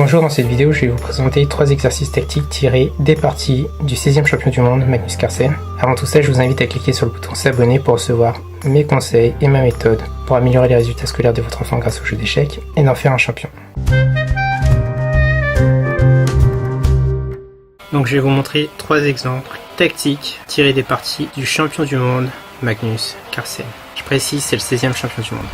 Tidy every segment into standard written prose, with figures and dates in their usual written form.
Bonjour, dans cette vidéo je vais vous présenter 3 exercices tactiques tirés des parties du 16e champion du monde Magnus Carlsen. Avant tout ça, je vous invite à cliquer sur le bouton s'abonner pour recevoir mes conseils et ma méthode pour améliorer les résultats scolaires de votre enfant grâce au jeu d'échecs et d'en faire un champion. Donc je vais vous montrer 3 exemples tactiques tirés des parties du champion du monde Magnus Carlsen. Je précise, c'est le 16e champion du monde.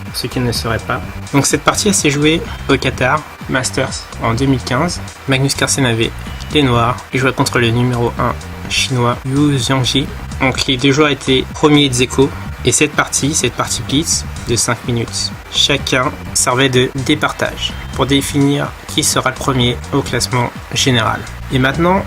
Pour ceux qui ne le sauraient pas. Donc cette partie s'est jouée au Qatar Masters en 2015. Magnus Carlsen avait les noirs. Il jouait contre le numéro 1 chinois Yu Zhangji. Donc les deux joueurs étaient premiers ex aequo. Et cette partie blitz de 5 minutes, chacun servait de départage pour définir qui sera le premier au classement général. Et maintenant,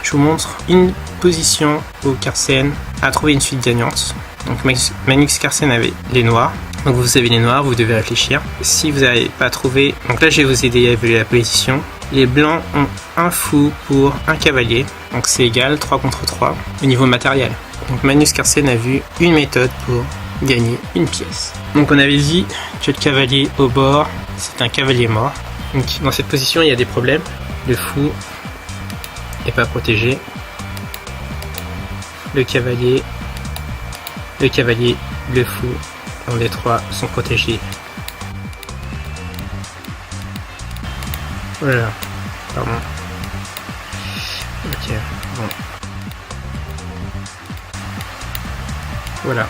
je vous montre une position où Carlsen a trouvé une suite gagnante. Donc Magnus Carlsen avait les noirs. Donc vous avez les noirs, vous devez réfléchir. Si vous n'avez pas trouvé, donc là je vais vous aider à évaluer la position. Les blancs ont un fou pour un cavalier, donc c'est égal 3 contre 3 au niveau matériel. Donc Magnus Carlsen a vu une méthode pour gagner une pièce. Donc on avait dit que le cavalier au bord, c'est un cavalier mort. Donc dans cette position il y a des problèmes. Le fou n'est pas protégé. Le cavalier, le fou. Donc les trois sont protégés. Voilà. Pardon. Ok. Bon. Voilà.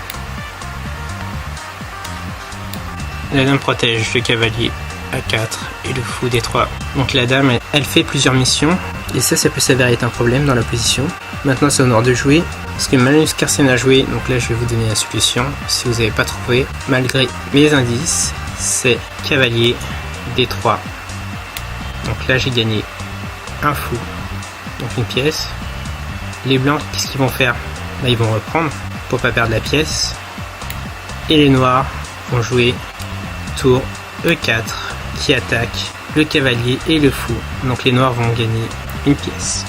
La dame protège le cavalier à 4 et le fou des 3. Donc la dame, elle fait plusieurs missions. Et ça peut s'avérer être un problème dans la position. Maintenant, c'est au noir de jouer. Ce que Magnus Carlsen a joué, donc là je vais vous donner la solution. Si vous n'avez pas trouvé, malgré mes indices, c'est cavalier D3. Donc là j'ai gagné un fou, donc une pièce. Les blancs, qu'est-ce qu'ils vont faire? Là, ils vont reprendre pour pas perdre la pièce. Et les noirs vont jouer tour E4 qui attaque le cavalier et le fou. Donc les noirs vont gagner une pièce.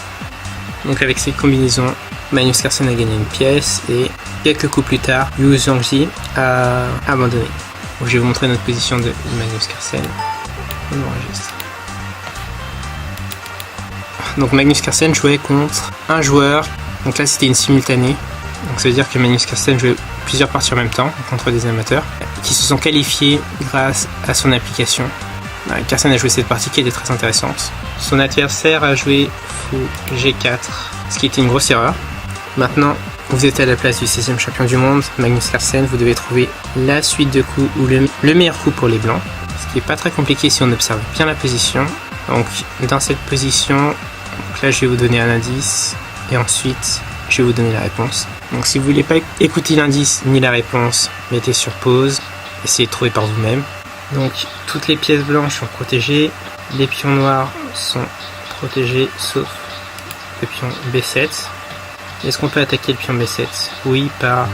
Donc avec cette combinaison, Magnus Carlsen a gagné une pièce et quelques coups plus tard, Yu Zhangji a abandonné. Donc, je vais vous montrer notre position de Magnus Carlsen. On enregistre. Donc Magnus Carlsen jouait contre un joueur. Donc là c'était une simultanée. Donc ça veut dire que Magnus Carlsen jouait plusieurs parties en même temps contre des amateurs qui se sont qualifiés grâce à son application. Carlsen a joué cette partie qui était très intéressante. Son adversaire a joué fou G4, ce qui était une grosse erreur. Maintenant, vous êtes à la place du 16e champion du monde, Magnus Carlsen, vous devez trouver la suite de coups ou le meilleur coup pour les blancs. Ce qui n'est pas très compliqué si on observe bien la position. Donc dans cette position, donc là je vais vous donner un indice et ensuite je vais vous donner la réponse. Donc si vous ne voulez pas écouter l'indice ni la réponse, mettez sur pause, essayez de trouver par vous-même. Donc toutes les pièces blanches sont protégées, les pions noirs sont protégés sauf le pion B7. Est-ce qu'on peut attaquer le pion B7? Oui, par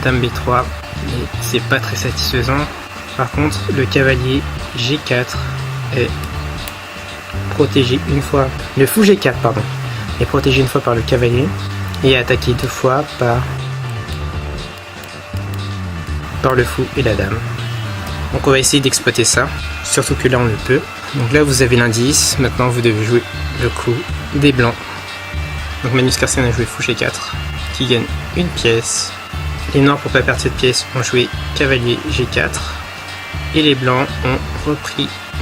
dame B3, mais c'est pas très satisfaisant. Par contre, le cavalier G4 est protégé une fois. Le fou G4, pardon, est protégé une fois par le cavalier et attaqué 2 fois par le fou et la dame. Donc on va essayer d'exploiter ça, surtout que là on le peut. Donc là vous avez l'indice, maintenant vous devez jouer le coup des blancs. Donc Magnus Carlsen a joué fou G4, qui gagne une pièce. Les noirs, pour pas perdre cette pièce, ont joué cavalier G4. Et les blancs ont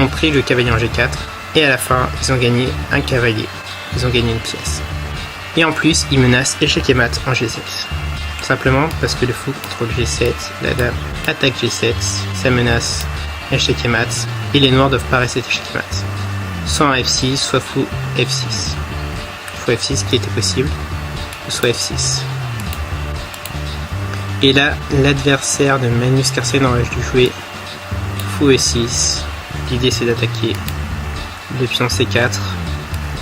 pris le cavalier en G4. Et à la fin, ils ont gagné un cavalier. Ils ont gagné une pièce. Et en plus, ils menacent échec et mat en G7. Simplement parce que le fou contrôle G7, la dame attaque G7, ça menace échec et mat. Et les noirs doivent pas rester échec et mat. Soit en F6, soit fou F6. F6 qui était possible, soit F6. Et là, l'adversaire de Magnus Carlsen aurait dû jouer fou E6. L'idée c'est d'attaquer le pion C4.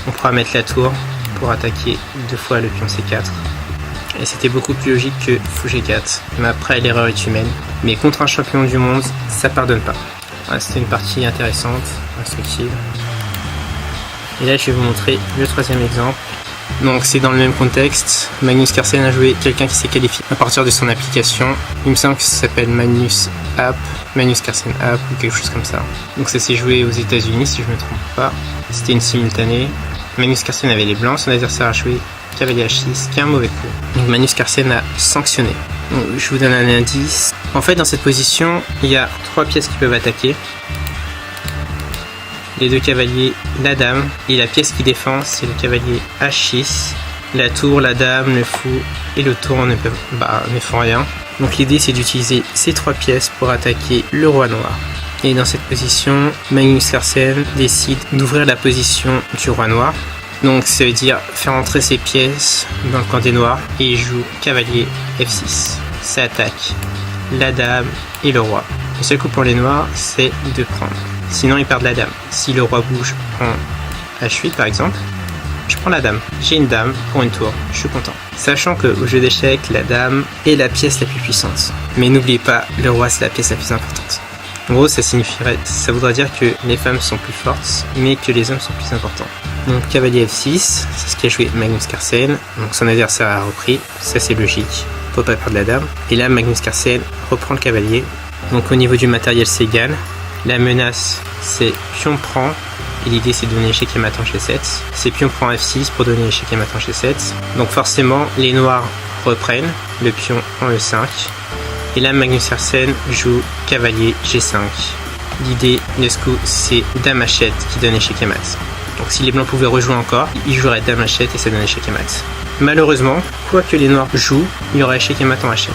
On pourra mettre la tour pour attaquer 2 fois le pion C4. Et c'était beaucoup plus logique que fou G4. Mais après, l'erreur est humaine. Mais contre un champion du monde, ça pardonne pas. Voilà, c'était une partie intéressante, instructive. Et là, je vais vous montrer le 3e exemple. Donc c'est dans le même contexte. Magnus Carlsen a joué quelqu'un qui s'est qualifié à partir de son application. Il me semble que ça s'appelle Magnus Carlsen App ou quelque chose comme ça. Donc ça s'est joué aux États-Unis si je me trompe pas. C'était une simultanée. Magnus Carlsen avait les blancs, son adversaire a joué cavalier H6, qui est un mauvais coup. Donc Magnus Carlsen a sanctionné. Donc, je vous donne un indice. En fait, dans cette position, il y a 3 pièces qui peuvent attaquer. Les 2 cavaliers, la dame, et la pièce qui défend, c'est le cavalier H6. La tour, la dame, le fou et le tour ne font rien. Donc l'idée, c'est d'utiliser ces 3 pièces pour attaquer le roi noir. Et dans cette position, Magnus Carlsen décide d'ouvrir la position du roi noir. Donc ça veut dire faire entrer ses pièces dans le camp des noirs et il joue cavalier F6. Ça attaque la dame et le roi. Le seul coup pour les noirs, c'est de prendre. Sinon ils perdent la dame. Si le roi bouge, je prends H8 par exemple. Je prends la dame. J'ai une dame pour une tour. Je suis content. Sachant qu'au jeu d'échecs, la dame est la pièce la plus puissante. Mais n'oubliez pas, le roi c'est la pièce la plus importante. En gros, ça voudrait dire que les femmes sont plus fortes, mais que les hommes sont plus importants. Donc cavalier F6, c'est ce qu'a joué Magnus Carlsen. Donc son adversaire a repris, ça c'est logique, faut pas perdre la dame. Et là Magnus Carlsen reprend le cavalier. Donc au niveau du matériel c'est égal. La menace c'est pion prend, et l'idée c'est de donner échec et mat en G7. C'est pion prend F6 pour donner échec et mat en G7. Donc forcément les noirs reprennent le pion en E5. Et là Magnus Carlsen joue cavalier G5. L'idée de ce coup c'est dame H7 qui donne échec et mat. Donc si les blancs pouvaient rejouer encore, ils joueraient dame H7 et ça donne échec et mat. Malheureusement, quoi que les noirs jouent, il y aura échec et mat en H7.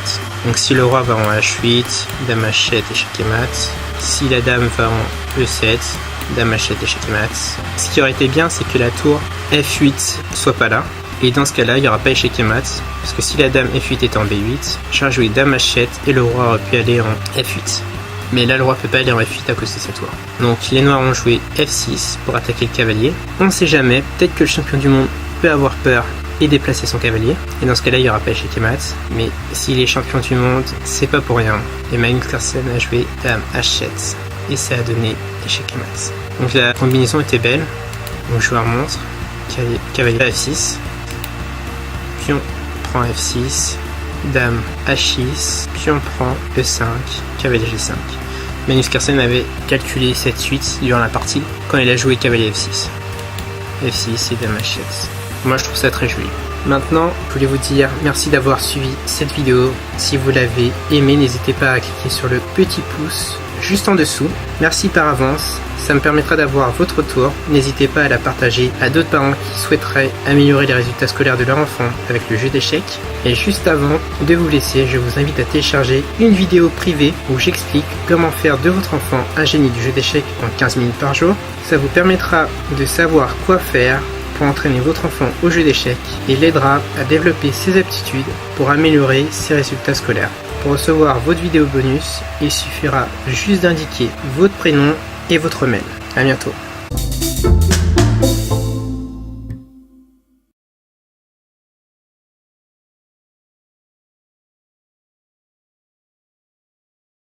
Donc si le roi va en H8, dame H7, échec et mat. Si la dame va en E7, dame H7, échec et mat. Ce qui aurait été bien, c'est que la tour F8 soit pas là. Et dans ce cas-là, il n'y aura pas échec et mat. Parce que si la dame F8 était en B8, j'aurais joué dame H7 et le roi aurait pu aller en F8. Mais là, le roi peut pas aller en F8 à cause de sa tour. Donc les noirs ont joué F6 pour attaquer le cavalier. On ne sait jamais, peut-être que le champion du monde peut avoir peur et déplacer son cavalier. Et dans ce cas-là, il n'y aura pas échec et mat. Mais s'il est champion du monde, c'est pas pour rien. Et Magnus Carlsen a joué dame H7. Et ça a donné échec et mat. Donc la combinaison était belle. Donc le joueur montre. Cavalier F6. Pion prend F6. Dame H6. Pion prend E5. Cavalier G5. Magnus Carlsen avait calculé cette suite durant la partie quand il a joué cavalier F6. F6 et dame H7. Moi je trouve ça très joli. Maintenant, je voulais vous dire merci d'avoir suivi cette vidéo. Si vous l'avez aimé, n'hésitez pas à cliquer sur le petit pouce juste en dessous. Merci par avance, ça me permettra d'avoir votre retour. N'hésitez pas à la partager à d'autres parents qui souhaiteraient améliorer les résultats scolaires de leur enfant avec le jeu d'échecs. Et juste avant de vous laisser, je vous invite à télécharger une vidéo privée où j'explique comment faire de votre enfant un génie du jeu d'échecs en 15 minutes par jour. Ça vous permettra de savoir quoi faire pour entraîner votre enfant au jeu d'échecs et l'aidera à développer ses aptitudes pour améliorer ses résultats scolaires. Pour recevoir votre vidéo bonus, il suffira juste d'indiquer votre prénom et votre mail. À bientôt.